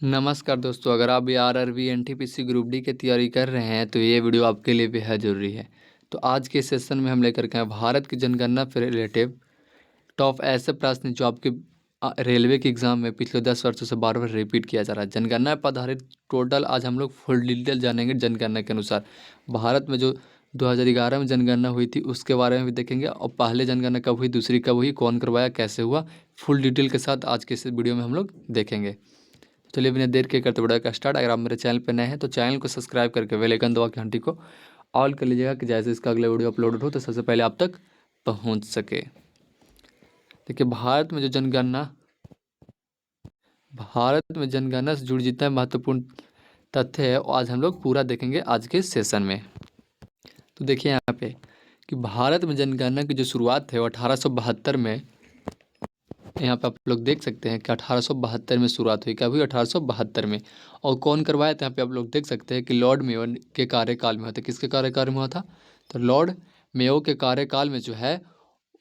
नमस्कार दोस्तों, अगर आप भी आरआरबी एनटीपीसी ग्रुप डी की तैयारी कर रहे हैं तो ये वीडियो आपके लिए बेहद ज़रूरी है। तो आज के सेशन में हम लेकर के आए भारत की जनगणना से रिलेटिव टॉप ऐसे प्रश्न जो आपके रेलवे के एग्जाम में पिछले 10 वर्षों से बार बार रिपीट किया जा रहा है। जनगणना पर आधारित टोटल आज हम लोग फुल डिटेल जानेंगे। जनगणना के अनुसार भारत में जो 2011 में जनगणना हुई थी उसके बारे में भी देखेंगे, और पहले जनगणना कब हुई, दूसरी कब हुई, कौन करवाया, कैसे हुआ, फुल डिटेल के साथ आज के इस वीडियो में हम लोग देखेंगे। चलिए बिना देर के करते वीडियो का स्टार्ट। अगर आप मेरे चैनल पर नए हैं तो चैनल को सब्सक्राइब करके बेल आइकन दबा के घंटी को ऑल कर लीजिएगा कि जैसे इसका अगला वीडियो अपलोड हो तो सबसे पहले आप तक पहुंच सके। देखिए भारत में जनगणना से जुड़ी जितना महत्वपूर्ण तथ्य है आज हम लोग पूरा देखेंगे आज के सेशन में। तो देखिए यहाँ पे कि भारत में जनगणना की जो शुरुआत है वो 1872 में, यहाँ पे आप लोग देख सकते हैं कि 1872 में शुरुआत हुई। कब हुई? 1872 में। और कौन करवाया था? यहाँ पे आप लोग देख सकते हैं कि लॉर्ड मेयो के कार्यकाल में हुआ था। किसके कार्यकाल में हुआ था? तो लॉर्ड मेयो के कार्यकाल में जो है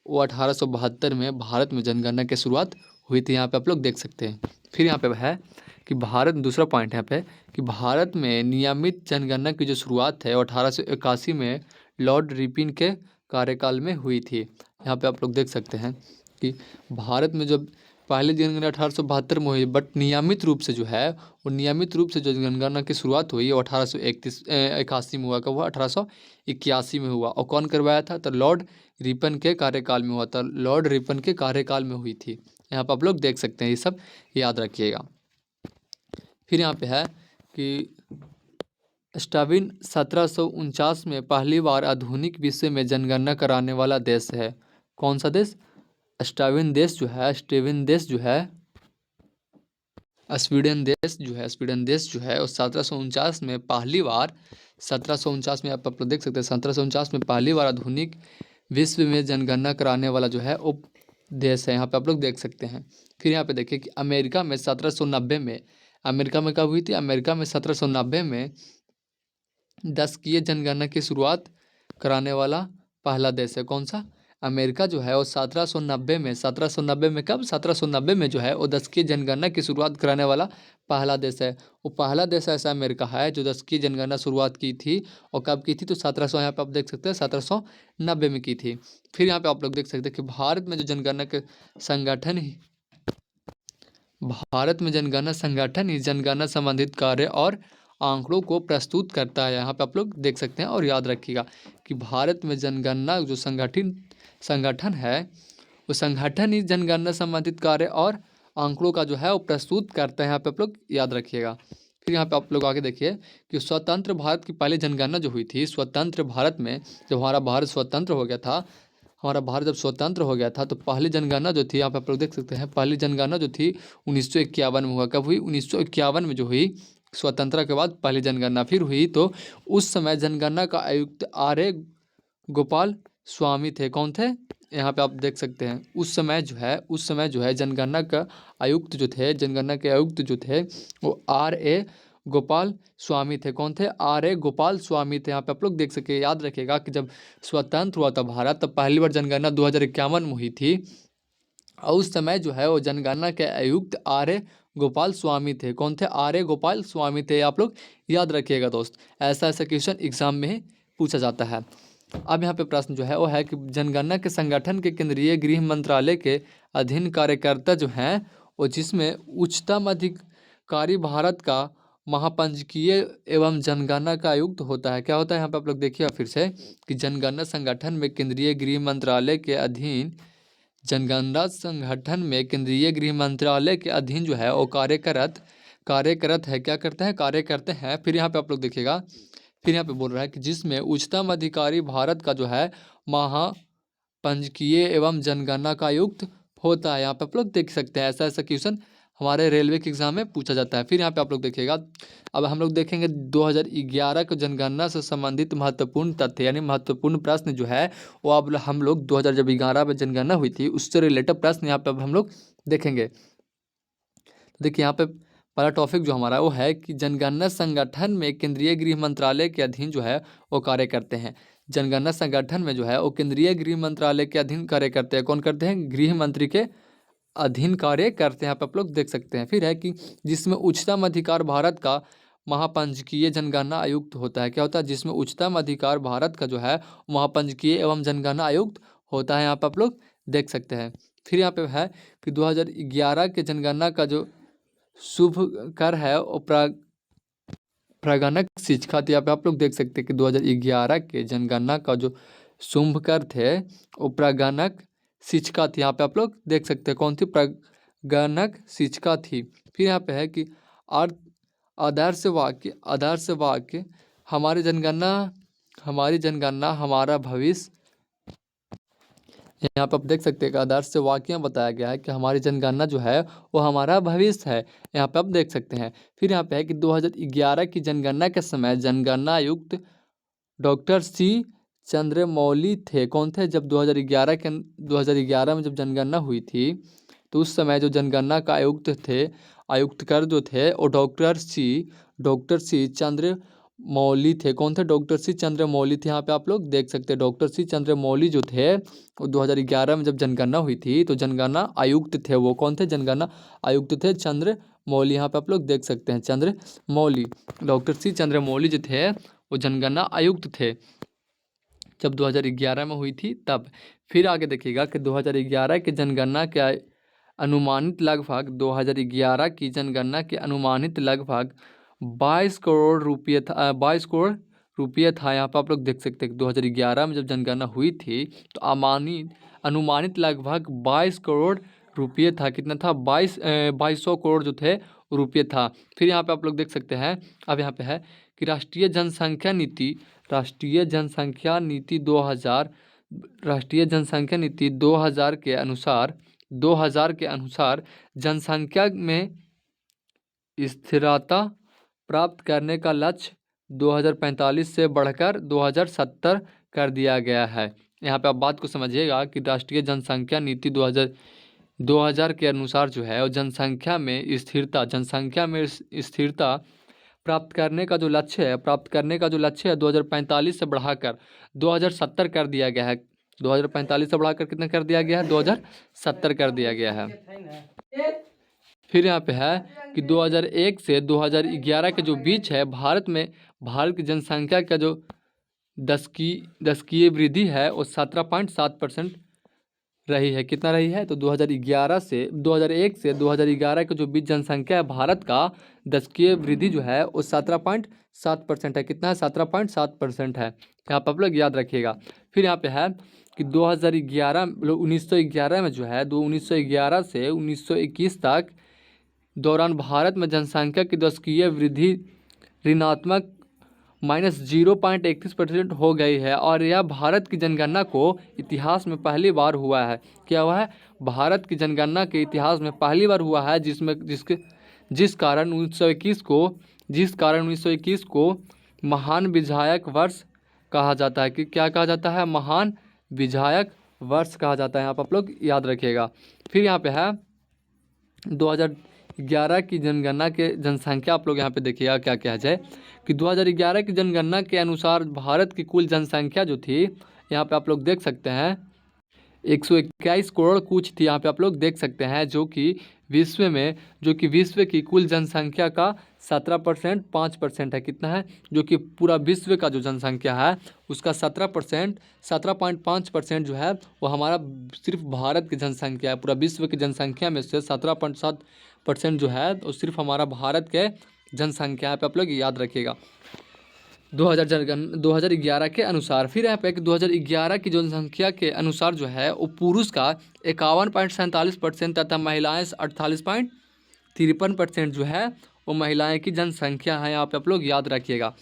वो 1872 में भारत में जनगणना की शुरुआत हुई थी। यहाँ पे आप लोग देख सकते हैं। फिर यहाँ पे है कि भारत, दूसरा पॉइंट यहाँ पे कि भारत में नियमित जनगणना की जो शुरुआत है वो 1881 में लॉर्ड रिपन के कार्यकाल में हुई थी। यहाँ पे आप लोग देख सकते हैं कि भारत में जब पहले जनगणना 1872 में हुई, बट नियमित रूप से जो है वो नियमित रूप से जो जनगणना की शुरुआत हुई वो 1881 में हुआ। कब हुआ? 1881 में हुआ। और कौन करवाया था? तो लॉर्ड रिपन के कार्यकाल में हुआ था। लॉर्ड रिपन के कार्यकाल में हुई थी। यहाँ पर आप लोग देख सकते हैं, ये सब याद रखिएगा। फिर यहाँ पे है कि स्टाविन 1749 में पहली बार आधुनिक विश्व में जनगणना कराने वाला देश है। कौन सा देश? स्टाविन देश जो है, स्टीवन देश जो है, स्वीडन देश जो है, और 1749 में पहली बार, 1749 में आप लोग देख सकते हैं, 1749 में पहली बार आधुनिक विश्व में जनगणना कराने वाला जो है उप देश है। यहाँ पे आप लोग देख सकते हैं। फिर यहाँ पे देखिए कि अमेरिका में 1790 में, अमेरिका में कब हुई थी? अमेरिका में 1790 में 10वीं जनगणना की शुरुआत कराने वाला पहला देश है। कौन सा? अमेरिका जो है वो 1790 में कब? 1790 में जो है वो 10वीं जनगणना की शुरुआत कराने वाला पहला देश है। वो पहला देश ऐसा अमेरिका है जो 10वीं जनगणना शुरुआत की थी। और कब की थी? तो 1700, यहाँ पे आप देख सकते हैं 1790 में की थी। फिर यहाँ पे आप लोग देख सकते हैं कि भारत में जो जनगणना के संगठन ही जनगणना संबंधित कार्य और आंकड़ों को प्रस्तुत करता है। यहाँ पे आप लोग देख सकते हैं। और याद रखिएगा कि भारत में जनगणना जो संगठन है वो संगठन ही जनगणना संबंधित कार्य और आंकड़ों का जो है वो प्रस्तुत करता है। यहाँ पे आप लोग याद रखिएगा। फिर यहाँ पे आप लोग आगे देखिए कि स्वतंत्र भारत की पहली जनगणना जो हुई थी, स्वतंत्र भारत में जब हमारा भारत स्वतंत्र हो गया था, हमारा भारत जब स्वतंत्र हो गया था तो पहली जनगणना जो थी, यहाँ पे आप लोग देख सकते हैं, पहली जनगणना जो थी 1951 में हुआ। कब हुई? 1951 में जो हुई, स्वतंत्रता के बाद पहली जनगणना फिर हुई। तो उस समय जनगणना का आयुक्त आर ए गोपाल स्वामी थे। कौन थे? यहाँ पे आप देख सकते हैं। उस समय जो है जनगणना का आयुक्त जो थे, जनगणना के आयुक्त जो थे वो आर ए गोपाल स्वामी थे। कौन थे? आर ए गोपाल स्वामी थे। यहाँ पे आप लोग देख सके, याद रखिएगा कि जब स्वतंत्र हुआ था भारत तब पहली बार जनगणना 2051 में हुई थी। और उस समय जो है वो जनगणना के आयुक्त आर ए गोपाल स्वामी थे। कौन थे? आर ए गोपाल स्वामी थे। आप लोग याद रखिएगा दोस्त, ऐसा क्वेश्चन एग्जाम में पूछा जाता है। अब यहाँ पे प्रश्न जो है वो है कि जनगणना के संगठन के केंद्रीय गृह मंत्रालय के अधीन कार्यकर्ता जो हैं वो, जिसमें उच्चतम अधिकारी भारत का महापंजीय एवं जनगणना का आयुक्त होता है। क्या होता है? यहाँ पे आप लोग देखिए फिर से कि जनगणना संगठन में केंद्रीय गृह मंत्रालय के अधीन, जनगणना संगठन में केंद्रीय गृह मंत्रालय के अधीन जो है वो कार्यरत है। क्या करते हैं? कार्य करते हैं। फिर यहाँ पे आप लोग देखिएगा, फिर यहाँ पे बोल रहा है कि जिसमें उच्चतम अधिकारी भारत का जो है महापंजीय एवं जनगणना का आयुक्त होता है। यहाँ पे आप लोग देख सकते हैं, ऐसा क्वेश्चन हमारे रेलवे के एग्जाम में पूछा जाता है। फिर यहाँ पे आप लोग देखिएगा, अब हम लोग देखेंगे 2011 के जनगणना से संबंधित महत्वपूर्ण तथ्य, यानी महत्वपूर्ण प्रश्न जो है वो अब हम लोग 2011 में जनगणना हुई थी उससे रिलेटेड प्रश्न यहाँ पे अब हम लोग देखेंगे। तो देखिए यहाँ पे पहला टॉपिक जो हमारा वो है कि जनगणना संगठन में केंद्रीय गृह मंत्रालय के अधीन जो है वो कार्य करते हैं। जनगणना संगठन में जो है वो केंद्रीय गृह मंत्रालय के अधीन कार्य करते हैं। कौन करते हैं? गृह मंत्री के अधीन कार्य करते हैं। यहाँ पे आप लोग देख सकते हैं। फिर है कि जिसमें उच्चतम अधिकार भारत का महापंचकीय जनगणना आयुक्त होता है। क्या होता है? जिसमें उच्चतम अधिकार भारत का जो है महापंचकीय एवं जनगणना आयुक्त होता है। यहाँ पे आप लोग देख सकते हैं। फिर यहाँ पे है कि 2011 के जनगणना का जो शुभ कर है वो प्रागणक शिक्षा थी। यहाँ पे आप लोग देख सकते हैं कि 2011 के जनगणना का जो शुभ कर थे वो प्रागणक शिक्षा थी। यहाँ पे आप लोग देख सकते हैं कौन सी प्रागणक शिक्षा थी। फिर यहाँ पे है कि अर्थ आदर्श वाक्य हमारी जनगणना हमारा भविष्य। यहाँ पे आप देख सकते हैं कि आदर्श वाक्य में बताया गया है कि हमारी जनगणना जो है वो हमारा भविष्य है। यहाँ पे आप देख सकते हैं। फिर यहाँ पे है कि 2011 की जनगणना के समय जनगणना आयुक्त डॉक्टर सी चंद्रमौली थे। कौन थे? जब 2011 में जब जनगणना हुई थी तो उस समय जो जनगणना का आयुक्त कर जो थे वो डॉक्टर सी चंद्रमौली थे। कौन थे? डॉक्टर सी चंद्रमौली थे। यहाँ पे आप लोग देख सकते हैं डॉक्टर सी चंद्रमौली जो थे वो 2011 में जब जनगणना हुई थी तो जनगणना आयुक्त थे। वो कौन थे? जनगणना आयुक्त थे चंद्रमौली। यहाँ पे आप लोग देख सकते हैं चंद्रमौली, डॉक्टर सी चंद्रमौली जो थे वो जनगणना आयुक्त थे जब 2011 में हुई थी तब। फिर आगे देखिएगा कि 2011 के जनगणना के अनुमानित लगभग 2011 की जनगणना के अनुमानित लगभग 22 करोड़ रुपये था। 22 करोड़ रुपये था। यहाँ पर आप लोग देख सकते हैं कि 2011 में जब जनगणना हुई थी तो अनुमानित लगभग 22 करोड़ रुपये था। कितना था? 2200 करोड़ जो थे रुपये था। फिर यहाँ पे आप लोग देख सकते हैं। अब यहाँ पे है कि राष्ट्रीय जनसंख्या नीति 2000 के अनुसार जनसंख्या में स्थिरता प्राप्त करने का लक्ष्य 2045 से बढ़कर 2070 कर दिया गया है। यहाँ पे आप बात को समझिएगा कि राष्ट्रीय जनसंख्या नीति 2000 के अनुसार जो है जनसंख्या में स्थिरता प्राप्त करने का जो लक्ष्य है 2045 से बढ़ाकर 2070 कर दिया गया है। 2045 से बढ़ाकर कितना कर दिया गया है? 2070 कर दिया गया है। फिर यहाँ पे है कि 2001 से 2011 के जो बीच है भारत की जनसंख्या का जो दशकीय वृद्धि है वो 17.7% रही है। कितना रही है? तो 2001 से 2011 के जो बीच जनसंख्या है भारत का दशकीय वृद्धि जो है वो 17.7% है। कितना है? 17.7% है। यहाँ पर आप लोग याद रखिएगा। फिर यहाँ पे है कि 1911 में जो है 1911 से 1921 तक दौरान भारत में जनसंख्या की दशकीय वृद्धि ऋणात्मक -0.31% हो गई है और यह भारत की जनगणना को इतिहास में पहली बार हुआ है। क्या हुआ है? भारत की जनगणना के इतिहास में पहली बार हुआ है जिस कारण 1921 को महान विधायक वर्ष कहा जाता है। कि क्या कहा जाता है? महान विधायक वर्ष कहा जाता है। यहाँ पर आप लोग याद रखिएगा। फिर यहाँ पे है 2011 की जनगणना के जनसंख्या आप लोग यहाँ पे देखिएगा क्या क्या है कि 2011 की जनगणना के अनुसार भारत की कुल जनसंख्या जो थी यहाँ पे आप लोग देख सकते हैं 121 करोड़ कुछ थी। यहाँ पे आप लोग देख सकते हैं जो कि विश्व की कुल जनसंख्या का 5% है। कितना है? जो कि पूरा विश्व का जो जनसंख्या है उसका 17.5% जो है वो हमारा सिर्फ भारत की जनसंख्या है। पूरा विश्व की जनसंख्या में से 17.7% जो है वो सिर्फ हमारा भारत के जनसंख्या पे आप लोग याद रखिएगा 2011 के अनुसार। फिर यहाँ पे 2011 की जनसंख्या के अनुसार जो है वो पुरुष का 51.47% तथा महिलाएं 48.53% जो है वो महिलाएं की जनसंख्या है। यहाँ पे आप लोग याद रखिएगा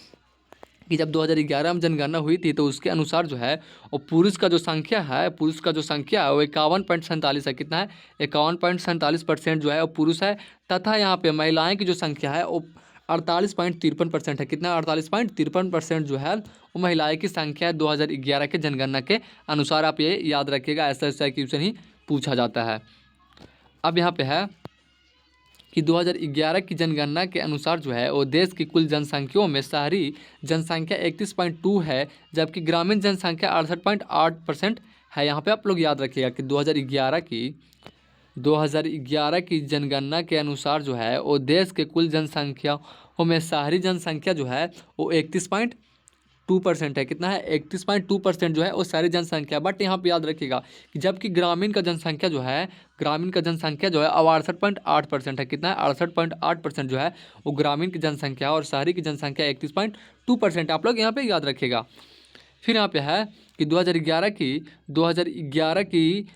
कि जब 2011 में जनगणना हुई थी तो उसके अनुसार जो है वो पुरुष का जो संख्या है वो 51.47 है। कितना है? 51.47% जो है वो पुरुष है तथा यहाँ पे महिलाएं की जो संख्या है वो 48.53% है। कितना? 48.53% जो है वो महिलाएं की संख्या है 2011 के जनगणना के अनुसार। आप ये याद रखिएगा, ऐसा क्वेश्चन ही पूछा जाता है। अब यहाँ पे है कि 2011 की जनगणना के अनुसार जो है वो देश की कुल जनसंख्याओं में शहरी जनसंख्या 31.2 है जबकि ग्रामीण जनसंख्या 68.8% है। यहाँ पे आप लोग याद रखिएगा कि 2011 2011 की जनगणना के अनुसार जो है वो देश के कुल जनसंख्याओं में शहरी जनसंख्या जो है वो 31.2% है। कितना है? 31.2% जो है वो शहरी जनसंख्या। बट यहाँ पे याद रखिएगा कि जबकि ग्रामीण का जनसंख्या जो है अब 68.8% है। कितना है? 68.8% जो है वो ग्रामीण की जनसंख्या है और शहरी की जनसंख्या 31.2% आप लोग यहाँ पे याद रखिएगा। फिर यहाँ पे है कि 2011 की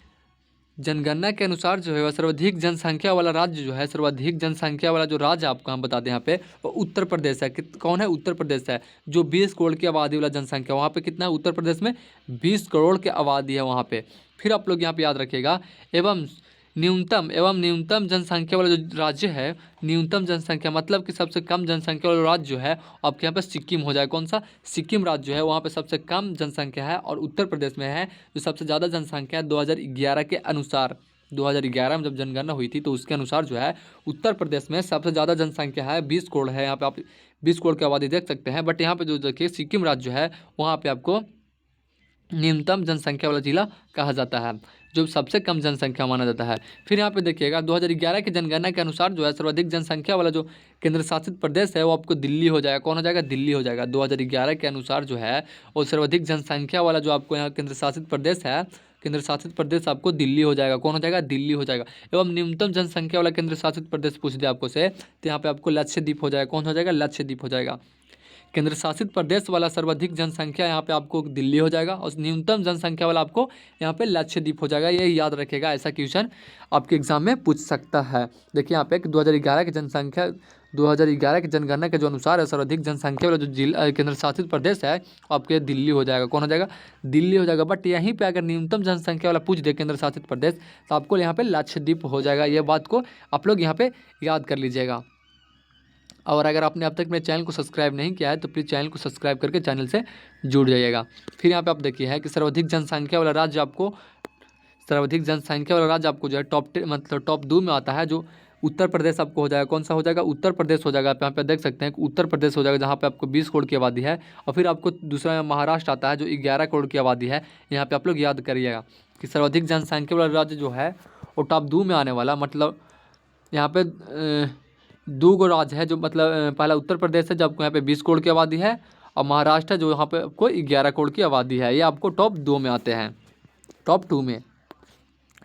जनगणना के अनुसार जो है वह सर्वाधिक जनसंख्या वाला राज्य जो है, सर्वाधिक जनसंख्या वाला जो राज्य आपको हम बता दें यहाँ पे, वो उत्तर प्रदेश है। कौन है? उत्तर प्रदेश है, जो 20 करोड़ की आबादी वाला जनसंख्या। वहाँ पे कितना है? उत्तर प्रदेश में 20 करोड़ की आबादी है वहाँ पे। फिर आप लोग यहाँ पे याद रखिएगा न्यूनतम जनसंख्या वाला जो राज्य है, न्यूनतम जनसंख्या मतलब कि सबसे कम जनसंख्या वाला राज्य जो है आपके यहाँ पे सिक्किम हो जाए। कौन सा? सिक्किम राज्य जो है वहाँ पे सबसे कम जनसंख्या है और उत्तर प्रदेश में है जो सबसे ज़्यादा जनसंख्या है। 2011 के अनुसार, 2011 में जब जनगणना हुई थी तो उसके अनुसार जो है उत्तर प्रदेश में सबसे ज़्यादा जनसंख्या है, 20 करोड़ है। यहाँ पे आप 20 करोड़ की आबादी देख सकते हैं। बट यहाँ पे जो देखिए सिक्किम राज्य जो है वहाँ पे आपको न्यूनतम जनसंख्या वाला जिला कहा जाता है, जो सबसे कम जनसंख्या माना जाता है। फिर यहाँ पे देखिएगा 2011 की जनगणना के अनुसार जो है सर्वाधिक जनसंख्या वाला जो केंद्र शासित प्रदेश है वो आपको दिल्ली हो जाएगा। कौन हो जाएगा? दिल्ली हो जाएगा। 2011 के अनुसार जो है वो सर्वाधिक जनसंख्या वाला जो आपको यहाँ केंद्र शासित प्रदेश है, केंद्र शासित प्रदेश आपको दिल्ली हो जाएगा। कौन हो जाएगा? दिल्ली हो जाएगा। एवं न्यूनतम जनसंख्या वाला केंद्र शासित प्रदेश पूछ दिया आपको से, तो यहाँ पे आपको लक्षद्वीप हो जाएगा। कौन हो जाएगा? लक्षद्वीप हो जाएगा। केंद्र शासित प्रदेश वाला सर्वाधिक जनसंख्या यहाँ पे आपको दिल्ली हो जाएगा और न्यूनतम जनसंख्या वाला आपको यहाँ पे लक्षद्वीप हो जाएगा। ये याद रखेगा, ऐसा क्वेश्चन आपके एग्जाम में पूछ सकता है। देखिए यहाँ पे 2011 की जनसंख्या, 2011 की जनगणना के जो अनुसार है सर्वाधिक जनसंख्या वाला जो जिला केंद्र शासित प्रदेश है आपके दिल्ली हो जाएगा। कौन हो जाएगा? दिल्ली हो जाएगा। बट यहीं पे अगर न्यूनतम जनसंख्या वाला पूछ दे केंद्र शासित प्रदेश तो आपको यहाँ पे लक्षद्वीप हो जाएगा। ये बात को आप लोग यहाँ पे याद कर लीजिएगा। और अगर आपने अब तक मेरे चैनल को सब्सक्राइब नहीं किया है तो प्लीज़ चैनल को सब्सक्राइब करके चैनल से जुड़ जाइएगा। फिर यहाँ पे आप देखिए है कि सर्वाधिक जनसंख्या वाला राज्य आपको जो है टॉप 2 में आता है, जो उत्तर प्रदेश आपको हो जाएगा। कौन सा हो जाएगा? उत्तर प्रदेश हो जाएगा। आप यहाँ पे देख सकते हैं कि उत्तर प्रदेश हो जाएगा जहाँ पे आपको 20 करोड़ की आबादी है। और फिर आपको दूसरा महाराष्ट्र आता है जो 11 करोड़ की आबादी है। यहाँ पे आप लोग याद करिएगा कि सर्वाधिक जनसंख्या वाला राज्य जो है वो टॉप 2 में आने वाला, मतलब यहाँ पे 2 गो राज्य है जो मतलब पहला उत्तर प्रदेश है जो आपको यहाँ पे 20 करोड़ की आबादी है और महाराष्ट्र है जो यहाँ पे आपको 11 करोड़ की आबादी है। ये आपको टॉप 2 में आते हैं, टॉप 2 में।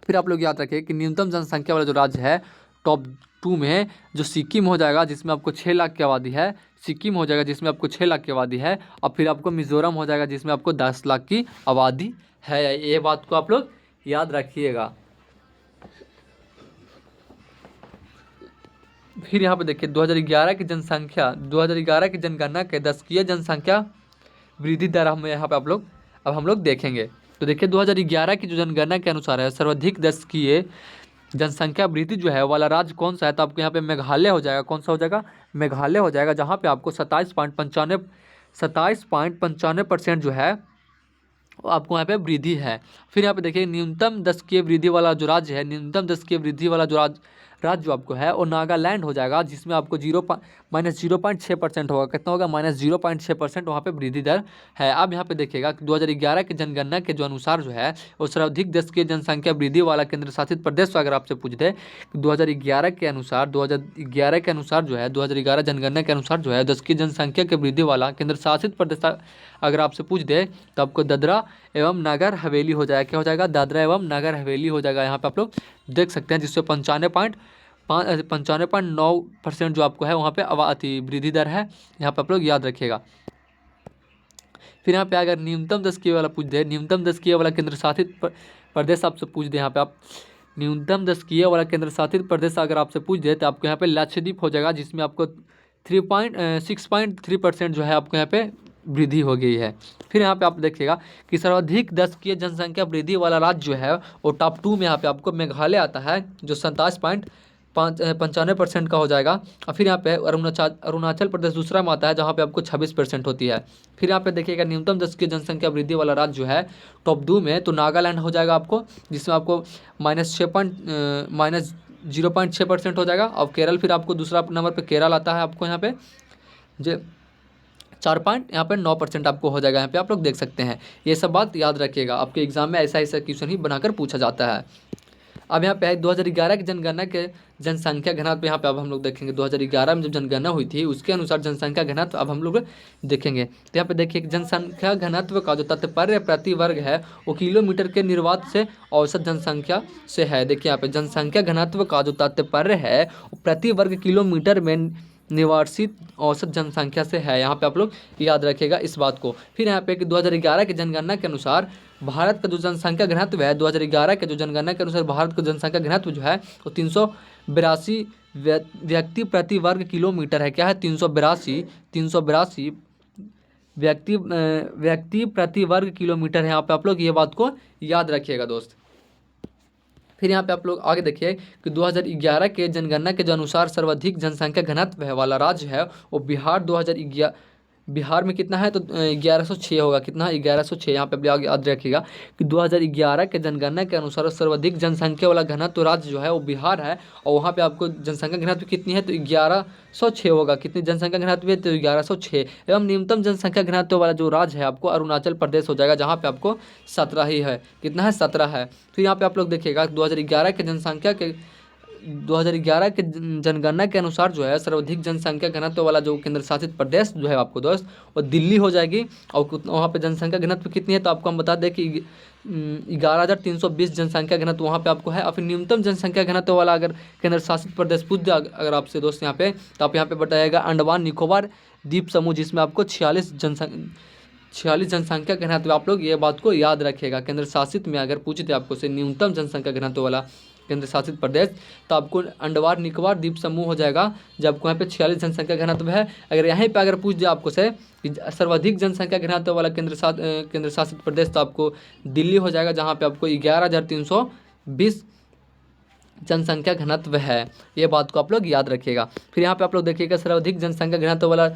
फिर आप लोग याद रखें कि न्यूनतम जनसंख्या वाला जो राज्य है टॉप 2 में जो सिक्किम हो जाएगा जिसमें आपको 6 लाख की आबादी है, सिक्किम हो जाएगा जिसमें आपको 6 लाख की आबादी है। और फिर आपको मिजोरम हो जाएगा जिसमें आपको 10 लाख की आबादी है। ये बात को आप लोग याद रखिएगा। फिर यहाँ पे देखिए 2011 की जनगणना के दशकीय जनसंख्या वृद्धि दर हम यहाँ पे हम लोग देखेंगे। तो देखिए 2011 की जो जनगणना के अनुसार है सर्वाधिक दशकीय जनसंख्या वृद्धि जो है वाला राज्य कौन सा है? तो आपको यहाँ पे मेघालय हो जाएगा। कौन सा हो जाएगा? मेघालय हो जाएगा, जहाँ पे आपको 27.95% जो है आपको यहाँ पे वृद्धि है। फिर यहाँ पे देखिए न्यूनतम दशकीय वृद्धि वाला जो राज्य है, न्यूनतम दशकीय वृद्धि वाला जो राज्य जो आपको है वो नागालैंड हो जाएगा, जिसमें आपको -0.6% होगा। कितना होगा? -0.6% वहाँ पे वृद्धि दर है। अब यहाँ पे देखिएगा कि 2011 की जनगणना के जो अनुसार जो है वो सर्वाधिक दशकीय जनसंख्या वृद्धि वाला केंद्र शासित प्रदेश अगर आपसे पूछते 2011 के अनुसार जो है 2011 जनगणना के अनुसार जो है दशकीय जनसंख्या के वृद्धि वाला केंद्र शासित प्रदेश अगर आपसे पूछ दे तो आपको दादरा एवं नगर हवेली हो जाएगा। क्या हो जाएगा? दादरा एवं नगर हवेली हो जाएगा। यहाँ पे आप लोग देख सकते हैं जिससे 95.9% जो आपको है वहाँ पे वृद्धि दर है। यहाँ पे आप लोग याद रखिएगा। फिर यहाँ पे अगर न्यूनतम दशकीय वाला पूछ दे, न्यूनतम दशकीय वाला केंद्र शासित प्रदेश आपसे पूछ दे, यहाँ पे आप न्यूनतम दशकीय वाला केंद्र शासित प्रदेश अगर आपसे पूछ दे तो आपको यहाँ पे लक्षद्वीप हो जाएगा, जिसमें आपको 6.3% जो है आपको यहाँ पे वृद्धि हो गई है। फिर यहाँ पे आप देखिएगा कि सर्वाधिक दशकीय जनसंख्या वृद्धि वाला राज्य जो है वो टॉप 2 में यहाँ पे आपको मेघालय आता है जो 27.95% का हो जाएगा। और फिर यहाँ पे अरुणाचल प्रदेश दूसरा में आता है जहाँ पे आपको 26% होती है। फिर यहाँ पे देखिएगा न्यूनतम दशकीय जनसंख्या वृद्धि वाला राज्य जो है टॉप 2 में तो नागालैंड हो जाएगा आपको, जिसमें आपको -0.6% हो जाएगा। और केरल फिर आपको दूसरा नंबर पे केरल आता है आपको यहाँ पे जो 4.9% आपको हो जाएगा। यहाँ पे आप लोग देख सकते हैं। ये सब बात याद रखिएगा, आपके एग्जाम में ऐसा क्वेश्चन ही बनाकर पूछा जाता है। अब यहाँ पे है 2011 की जनगणना के जनसंख्या घनत्व। यहाँ पे अब हम लोग देखेंगे 2011 में जब जनगणना हुई थी उसके अनुसार जनसंख्या घनत्व अब हम लोग देखेंगे। तो यहाँ पे देखिए जनसंख्या घनत्व का जो तात्पर्य प्रति वर्ग है वो किलोमीटर के निर्वात से औसत जनसंख्या से है। देखिए यहाँ पे जनसंख्या घनत्व का जो तात्पर्य है वो प्रति वर्ग किलोमीटर में निवासित औसत जनसंख्या से है। यहाँ पे आप लोग याद रखिएगा इस बात को। फिर यहाँ पे कि 2011 की जनगणना के अनुसार भारत का जो जनसंख्या घनत्व है, 2011 के जो जनगणना के अनुसार भारत का जनसंख्या घनत्व जो है वो 382 व्यक्ति प्रति वर्ग किलोमीटर है। क्या है? 382 व्यक्ति प्रति वर्ग किलोमीटर है। यहाँ पे आप लोग ये बात को याद रखिएगा दोस्त। फिर यहाँ पे आप लोग आगे देखिए कि 2011 के जनगणना के जो अनुसार सर्वाधिक जनसंख्या घनत्व है वाला राज्य है वो बिहार। 2011 बिहार में कितना है? तो 1106 होगा। कितना? 1106। यहाँ पे आप लोग याद रखिएगा कि 2011 के जनगणना के अनुसार सर्वाधिक जनसंख्या वाला घनत्व राज्य जो है वो बिहार है। और वहाँ पे आपको जनसंख्या घनत्व कितनी है? तो 1106 होगा। कितनी जनसंख्या घनत्व है? तो 1106। एवं न्यूनतम जनसंख्या घनत्व वाला जो राज्य है आपको अरुणाचल प्रदेश हो जाएगा, जहाँ पे आपको 17 ही है। कितना है? 17 है। तो यहाँ पे आप लोग देखिएगा 2011 के जनसंख्या के 2011 के जनगणना के अनुसार जो है सर्वाधिक जनसंख्या घनत्व वाला जो केंद्र शासित प्रदेश जो है आपको दोस्त वो दिल्ली हो जाएगी। और वहाँ पे जनसंख्या घनत्व कितनी है? तो आपको हम बता दें कि 11,320 जनसंख्या घनत्व वहाँ पे आपको है। और फिर न्यूनतम जनसंख्या घनत्व वाला अगर केंद्र शासित प्रदेश पूछ दे अगर आपसे दोस्त यहाँ पे, तो आप यहाँ पे बताएगा अंडमान निकोबार द्वीप समूह, जिसमें आपको 46 जनसंख्या घनत्व। आप लोग ये बात को याद रखिएगा। केंद्र शासित में अगर पूछते आपको से न्यूनतम जनसंख्या घनत्व वाला केंद्र शासित प्रदेश, तो आपको अंडमान निकोबार द्वीप समूह हो जाएगा, जब आपको यहाँ पे 46 जनसंख्या घनत्व है। अगर यहाँ पे अगर पूछ दिया आपको से कि सर्वाधिक जनसंख्या घनत्व वाला केंद्र शासित प्रदेश, तो आपको दिल्ली हो जाएगा, जहाँ पे आपको 11,320 जनसंख्या घनत्व है। ये बात को आप लोग याद रखिएगा। फिर यहाँ पे आप लोग देखिएगा सर्वाधिक जनसंख्या घनत्व वाला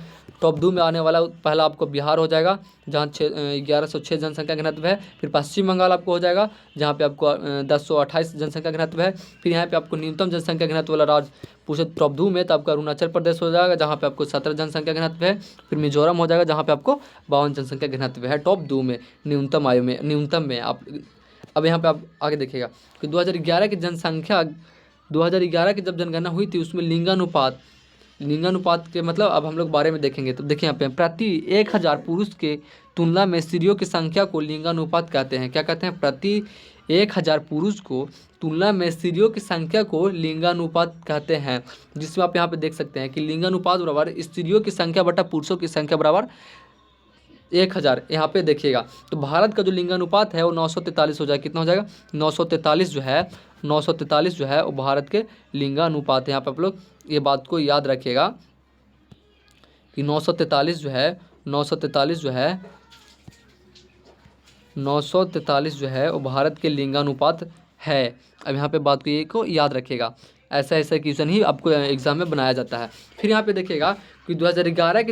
टॉप 2 में आने वाला पहला आपको बिहार हो जाएगा, जहाँ 1106 जनसंख्या घनत्व है। फिर पश्चिम बंगाल आपको हो जाएगा, जहाँ पे आपको 1028 जनसंख्या घनत्व है। फिर यहाँ पे आपको न्यूनतम जनसंख्या घनत्व वाला राज्य पूछे टॉप 2 में, तो आपका अरुणाचल प्रदेश हो जाएगा, जहाँ पे आपको 17 जनसंख्या घनत्व है। फिर मिजोरम हो जाएगा, जहाँ पे आपको 52 जनसंख्या घनत्व है टॉप 2 में, न्यूनतम में आप। अब यहाँ पे आप आगे देखिएगा कि 2011 की जनसंख्या 2011 की जब जनगणना हुई थी उसमें लिंगानुपात के मतलब अब हम लोग बारे में देखेंगे। तो देखिए यहाँ पे प्रति 1000 पुरुष के तुलना में स्त्रियों की संख्या को लिंगानुपात कहते हैं। क्या कहते हैं? प्रति 1000 पुरुष को तुलना में स्त्रियों की संख्या को लिंगानुपात कहते हैं। जिसमें आप यहाँ पे देख सकते हैं कि लिंगानुपात बराबर स्त्रियों की संख्या बटा पुरुषों की संख्या बराबर 1000। यहाँ पे देखिएगा तो भारत का जो लिंगानुपात है वो 943 हो जाएगा। कितना हो जाएगा? 943 जो है वो भारत के लिंगानुपात है। यहाँ पे आप लोग ये बात को याद रखिएगा कि 943 जो है वो भारत के लिंगानुपात है। अब यहाँ पे बात को ये को याद रखिएगा। ऐसा क्वेश्चन ही आपको एग्जाम में बनाया जाता है। फिर यहाँ पे देखिएगा कि 2011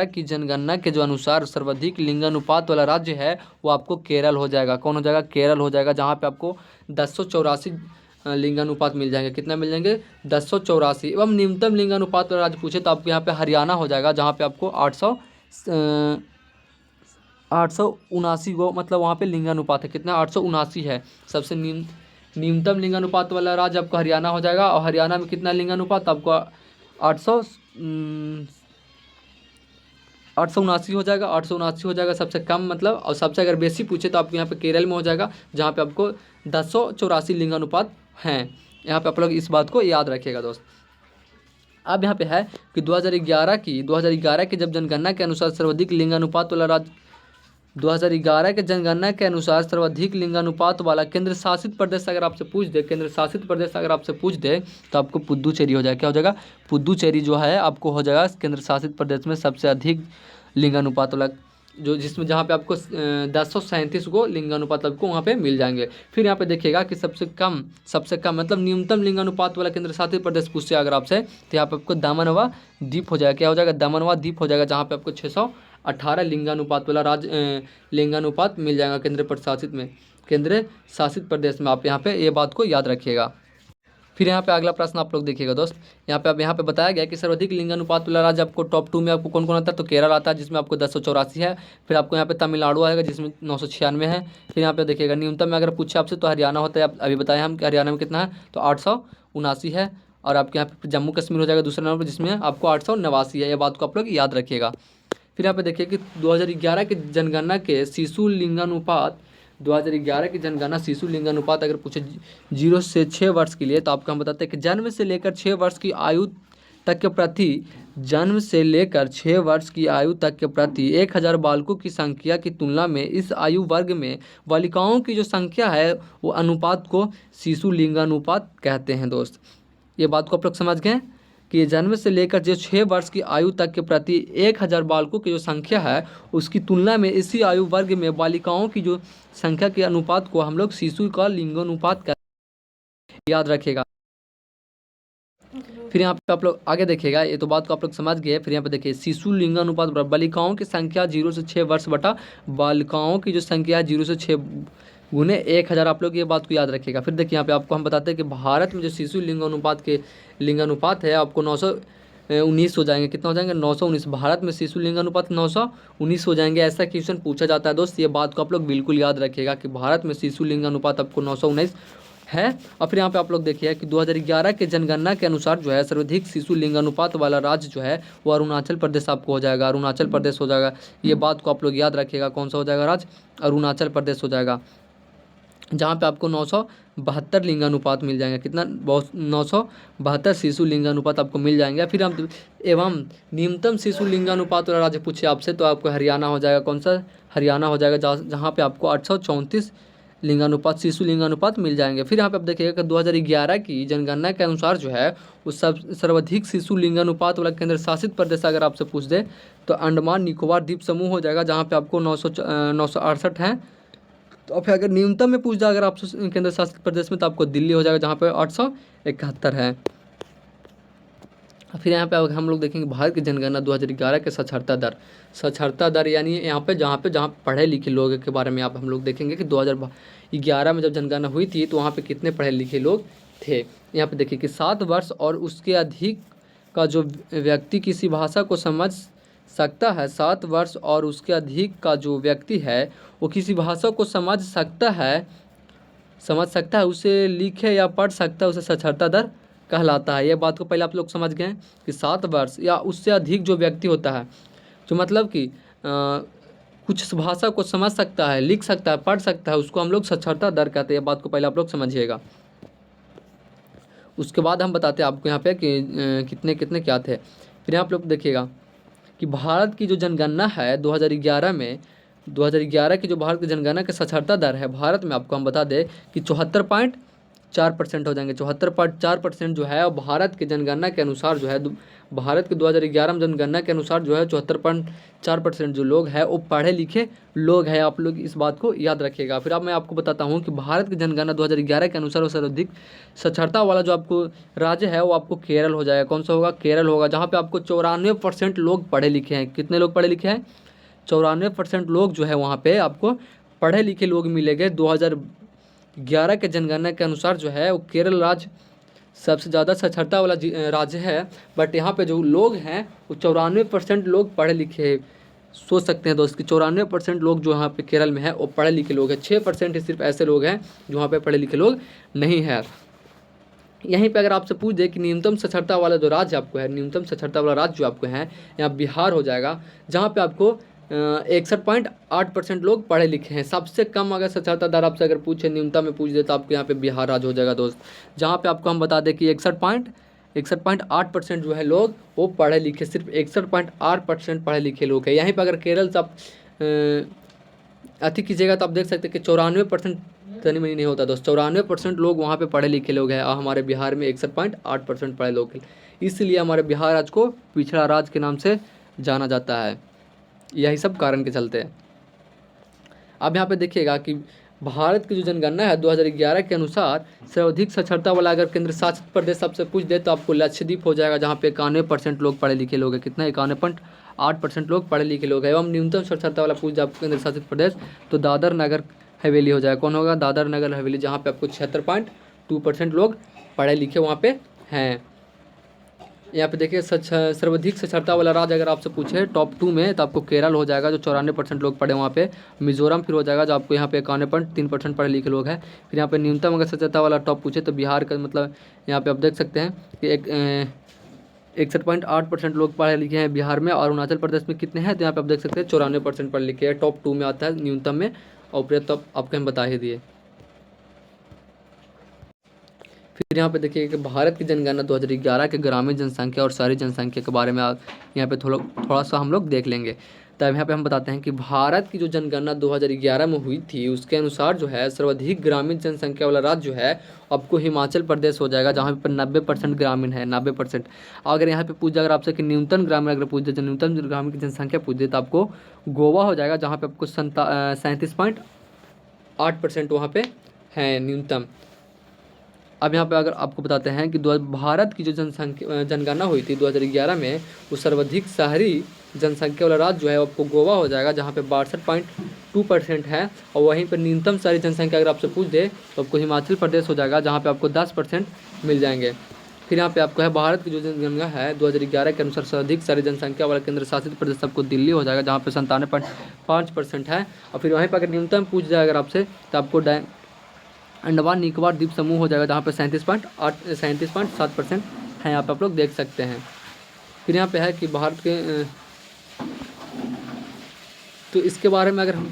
की जनगणना के जो अनुसार सर्वाधिक लिंगानुपात वाला राज्य है वो आपको केरल हो जाएगा। कौन हो जाएगा? केरल हो जाएगा, जहाँ पे आपको 1084 लिंगानुपात मिल जाएंगे। कितना मिल जाएंगे? 1084। एवं न्यूनतम लिंगानुपात वाला राज्य पूछे तो आपको यहाँ पे हरियाणा हो जाएगा, जहाँ पे आपको 879 गो मतलब वहाँ पे लिंगानुपात है। कितना? 879 है। सबसे न्यूनतम लिंगानुपात वाला राज्य आपको हरियाणा हो जाएगा। और हरियाणा में कितना लिंगानुपात? आपको 879 हो जाएगा। 879 हो जाएगा सबसे कम मतलब। और सबसे अगर बेसी पूछे तो आपको यहाँ पे केरल में हो जाएगा, जहाँ पे आपको 1084 लिंगानुपात हैं। यहाँ पे आप लोग इस बात को याद रखिएगा दोस्त। अब यहाँ पे है कि 2011 की जब जनगणना के अनुसार सर्वाधिक लिंगानुपात वाला राज्य 2011 के जनगणना के अनुसार सर्वाधिक लिंगानुपात वाला केंद्र शासित प्रदेश अगर आपसे पूछ दे तो आपको पुदुचेरी हो जाएगा। क्या हो जाएगा? पुदुचेरी जो है आपको हो जाएगा केंद्र शासित प्रदेश में सबसे अधिक लिंगानुपात वाला, जो जिसमें जहाँ पे आपको 1037 को लिंगानुपात आपको वहाँ पे मिल जाएंगे। फिर यहाँ पे देखिएगा कि सबसे कम मतलब न्यूनतम लिंगानुपात वाला केंद्र शासित प्रदेश पूछते अगर आपसे, तो यहाँ पे आपको दामन व दीप हो जाएगा। क्या हो जाएगा? दामन व दीप हो जाएगा, जहाँ पे आपको 618 लिंगानुपात वाला लिंगानुपात मिल जाएगा केंद्र शासित प्रदेश में। आप यहाँ पे ये बात को याद रखिएगा। फिर यहाँ पे अगला प्रश्न आप लोग देखिएगा दोस्त, यहाँ पे बताया गया कि सर्वाधिक लिंगानुपात वाला राज्य आपको टॉप 2 में आपको कौन कौन आता है, तो केरल आता है जिसमें आपको 1084 है। फिर आपको यहाँ पे तमिलनाडु आएगा जिसमें 996 है। फिर यहाँ पे देखिएगा न्यूनतम में अगर पूछे आपसे तो हरियाणा होता है, अभी बताए हम कि हरियाणा में कितना है, तो 879 है। और आपके यहाँ पे जम्मू कश्मीर हो जाएगा दूसरे नंबर पर जिसमें आपको 889 है। ये बात को आप लोग याद रखिएगा। फिर यहाँ पे देखिए कि 2011 की जनगणना के शिशु लिंगानुपात 2011 की जनगणना शिशु लिंगानुपात अगर पूछे 0 से 6 वर्ष के लिए, तो आपको हम बताते हैं कि जन्म से लेकर 6 वर्ष की आयु तक के प्रति 1000 बालकों की संख्या की तुलना में इस आयु वर्ग में बालिकाओं की जो संख्या है वो अनुपात को शिशु लिंगानुपात कहते हैं दोस्त। ये बात को आप लोग समझ गए कि जन्म से लेकर जो 6 वर्ष की आयु तक के प्रति 1000 बालकों की जो संख्या है उसकी तुलना में इसी आयु वर्ग में बालिकाओं की जो संख्या के अनुपात को हम लोग शिशु का लिंगानुपात कहते हैं, याद रखेगा। फिर यहाँ पे आप लोग आगे देखिएगा, ये तो बात को आप लोग समझ गए। फिर यहाँ पे देखिए शिशु लिंगानुपात बालिकाओं की संख्या 0 से 6 वर्ष बटा बालिकाओं की जो संख्या है 0 से 6 गुने 1000, आप लोग ये बात को याद रखिएगा। फिर देखिए यहाँ पे आपको हम बताते हैं कि भारत में जो शिशु लिंगानुपात है आपको 919 हो जाएंगे। कितना हो जाएंगे? 919। भारत में शिशु लिंगानुपात 919 हो जाएंगे। ऐसा क्वेश्चन पूछा जाता है दोस्त, ये बात को आप लोग बिल्कुल याद रखिएगा कि भारत में शिशु लिंगानुपात आपको 919 है। और फिर यहाँ पे आप लोग देखिए कि 2011 के जनगणना के अनुसार जो है सर्वाधिक शिशु लिंगानुपात वाला राज्य जो है वो अरुणाचल प्रदेश आपको हो जाएगा, अरुणाचल प्रदेश हो जाएगा। ये बात को आप लोग याद रखिएगा, कौन सा हो जाएगा राज्य? अरुणाचल प्रदेश हो जाएगा, जहाँ पे आपको 972 लिंगानुपात मिल जाएंगे। कितना? 972 शिशु लिंगानुपात आपको मिल जाएंगे। फिर हम एवं न्यूनतम शिशु लिंगानुपात वाला राज्य पूछे आपसे तो आपको हरियाणा हो जाएगा। कौन सा? हरियाणा हो जाएगा, जहाँ पे आपको 834 लिंगानुपात शिशु लिंगानुपात मिल जाएंगे। फिर यहाँ पे आप देखिएगा कि 2011 की जनगणना के अनुसार जो है वो सर्वाधिक शिशु लिंगानुपात वाला केंद्र शासित प्रदेश अगर आपसे पूछ दे तो अंडमान निकोबार द्वीप समूह हो जाएगा, जहाँ पे आपको 968 हैं। तो फिर अगर न्यूनतम में पूछ जाए अगर आपसे केंद्र शासित प्रदेश में तो आपको दिल्ली हो जाएगा, जहाँ पे 871 है। फिर यहाँ पे हम लोग देखेंगे भारत की जनगणना 2011 के साक्षरता दर यानी यहाँ पे जहाँ पढ़े लिखे लोगों के बारे में आप हम लोग देखेंगे कि 2011 में जब जनगणना हुई थी तो वहाँ पे कितने पढ़े लिखे लोग थे। यहाँ पे देखिए कि 7 वर्ष और उसके अधिक का जो व्यक्ति किसी भाषा को समझ सकता है, 7 वर्ष और उसके अधिक का जो व्यक्ति है वो किसी भाषा को समझ सकता है, उसे लिखे या पढ़ सकता है, उसे साक्षरता दर कहलाता है। ये बात को पहले आप लोग समझ गए कि 7 वर्ष या उससे अधिक जो व्यक्ति होता है, जो मतलब कि कुछ भाषा को समझ सकता है, लिख सकता है, पढ़ सकता है, उसको हम लोग साक्षरता दर कहते हैं। ये बात को पहले आप लोग समझिएगा। उसके बाद हम बताते हैं आपको यहाँ पे कि कितने कितने क्या थे। फिर आप लोग देखिएगा कि भारत की जो जनगणना है 2011 की जो भारत की जनगणना की साक्षरता दर है भारत में, आपको हम बता दें कि 74.4% हो जाएंगे। 74.4% जो है भारत की जनगणना के अनुसार जो है, भारत के 2011 में जनगणना के अनुसार जो है 74.4% जो लोग हैं वो पढ़े लिखे लोग हैं। आप लोग इस बात को याद रखिएगा। फिर अब मैं आपको बताता हूँ कि भारत की जनगणना 2011 के अनुसार सर्वाधिक साक्षरता वाला जो आपको राज्य है वो आपको केरल हो जाएगा। कौन सा होगा? केरल होगा, जहाँ पे आपको 94% लोग पढ़े लिखे हैं। कितने लोग पढ़े लिखे हैं? 94% लोग जो है वहाँ पे आपको पढ़े लिखे लोग मिलेंगे। 2011 के जनगणना के अनुसार जो है वो केरल राज्य सबसे ज़्यादा साक्षरता वाला राज्य है। बट यहाँ पे जो लोग हैं वो 94% लोग पढ़े लिखे हैं। सोच सकते हैं दोस्त कि 94% लोग जो यहाँ पे केरल में है वो पढ़े लिखे लोग हैं। 6% ही सिर्फ ऐसे लोग हैं जो वहाँ पे पढ़े लिखे लोग नहीं हैं। यहीं पे अगर आपसे पूछ दे कि न्यूनतम साक्षरता वाला जो राज्य आपको है, न्यूनतम साक्षरता वाला राज्य जो आपको है यहाँ बिहार हो जाएगा, जहाँ पे आपको 61.8% लोग पढ़े लिखे हैं। सबसे कम अगर साक्षरता दर आपसे अगर पूछे न्यूनतम में पूछ दे तो आपको यहाँ पे बिहार राज्य हो जाएगा दोस्त, जहाँ पे आपको हम बता दें कि 61.8% जो है लोग वो पढ़े लिखे, सिर्फ 61.8% पढ़े लिखे लोग हैं। यहीं पर अगर केरल से आप अति कीजिएगा तो आप देख सकते हैं कि 94% तनी मनी नहीं होता दोस्त, 94% लोग वहाँ पे पढ़े लिखे लोग हैं। और हमारे बिहार में 61.8% पढ़े लोग हैं, इसलिए हमारे बिहार राज्य को पिछड़ा राज्य के नाम से जाना जाता है। यही सब कारण के चलते हैं। अब यहाँ पे देखिएगा कि भारत की जो जनगणना है 2011 के अनुसार सर्वाधिक साक्षरता वाला अगर केंद्र शासित प्रदेश आपसे पूछ दे तो आपको लक्षद्वीप हो जाएगा, जहाँ पे 91% लोग पढ़े लिखे लोग हैं। कितना? 91.8% लोग पढ़े लिखे लोग हैं। एवं न्यूनतम साक्षरता वाला पूछ दे आपको केंद्र शासित प्रदेश तो दादर नगर हवेली हो जाएगा। कौन होगा? दादर नगर हवेली, जहाँ पे आपको 76.2% लोग पढ़े लिखे वहाँ पे हैं। यहाँ पे देखिए सर्वाधिक साक्षरता वाला राज्य अगर आपसे पूछे टॉप 2 में, तो आपको केरल हो जाएगा जो 94% लोग पढ़े वहाँ पे। मिजोरम फिर हो जाएगा जो आपको यहाँ पे 51.3% पढ़े लिखे लोग हैं। फिर यहाँ पे न्यूनतम अगर साक्षरता वाला टॉप पूछे तो बिहार का मतलब यहाँ पे आप देख सकते हैं कि 61.8% लोग पढ़े लिखे हैं बिहार में। और अरुणाचल प्रदेश में कितने हैं, तो यहाँ पे आप देख सकते हैं 94% पढ़े लिखे हैं। टॉप 2 में आता है न्यूनतम में, और तो आपको हम बता ही दिए। फिर यहाँ पे देखिए कि भारत की जनगणना 2011 के ग्रामीण जनसंख्या और शहरी जनसंख्या के बारे में यहाँ पे थोड़ा सा हम लोग देख लेंगे। तब यहाँ पे हम बताते हैं कि भारत की जो जनगणना 2011 में हुई थी उसके अनुसार जो है सर्वाधिक ग्रामीण जनसंख्या वाला राज्य जो है आपको हिमाचल प्रदेश हो जाएगा, जहाँ पर 90% ग्रामीण है, 90%। अगर यहाँ पे पूछ जाए अगर आपसे कि न्यूनतम ग्रामीण अगर पूछ जाए, न्यूनतम ग्रामीण की जनसंख्या पूछ दे, तो आपको गोवा हो जाएगा, जहाँ पे आपको 37.8% वहाँ पे है न्यूनतम। अब यहाँ पे अगर आपको बताते हैं कि भारत की जो जनगणना हुई थी 2011 में, वो सर्वाधिक शहरी जनसंख्या वाला राज्य जो है आपको गोवा हो जाएगा, जहाँ पे 62.2% है। और वहीं पर न्यूनतम शहरी जनसंख्या अगर आपसे पूछ दे तो आपको हिमाचल प्रदेश हो जाएगा, जहाँ पे आपको 10% मिल जाएंगे। फिर यहाँ पे आपको है भारत की जो जनगणना है 2011 के अनुसार सर्वाधिक शहरी जनसंख्या वाला केंद्र शासित प्रदेश आपको दिल्ली हो जाएगा, जहाँ पे 97.5% है। और फिर वहीं पर अगर न्यूनतम पूछ जाए अगर आपसे, तो आपको अंडमान निकोबार द्वीप समूह हो जाएगा, जहाँ पे 37.7% है, यहाँ पे आप लोग देख सकते हैं। फिर यहाँ पे है कि भारत के तो इसके बारे में अगर हम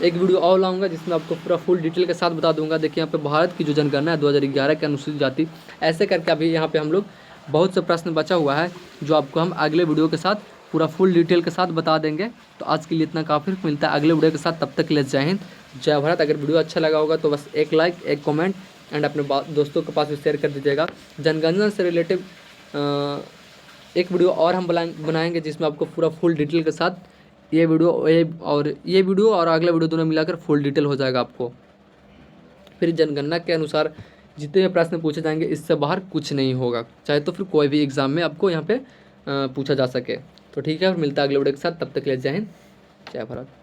एक वीडियो और लाऊंगा जिसमें आपको पूरा फुल डिटेल के साथ बता दूंगा। देखिए यहाँ पे भारत की जो जनगणना है 2011 के अनुसूचित जाति, ऐसे करके अभी यहाँ पे हम लोग बहुत से प्रश्न बचा हुआ है जो आपको हम अगले वीडियो के साथ पूरा फुल डिटेल के साथ बता देंगे। तो आज के लिए इतना काफ़ी, मिलता है अगले वीडियो के साथ, तब तक के लिए जय हिंद जय भारत। अगर वीडियो अच्छा लगा होगा तो बस एक लाइक, एक कमेंट एंड अपने दोस्तों के पास भी शेयर कर दीजिएगा। जनगणना से रिलेटेड एक वीडियो और हम बनाएंगे जिसमें आपको पूरा फुल डिटेल के साथ ये वीडियो और अगला वीडियो दोनों मिलाकर फुल डिटेल हो जाएगा आपको। फिर जनगणना के अनुसार जितने भी प्रश्न पूछे जाएंगे इससे बाहर कुछ नहीं होगा, चाहे तो फिर कोई भी एग्जाम में आपको यहाँ पे पूछा जा सके। तो ठीक है, मिलता है अगले वीडियो के साथ, तब तक के लिए जय हिंद जय भारत।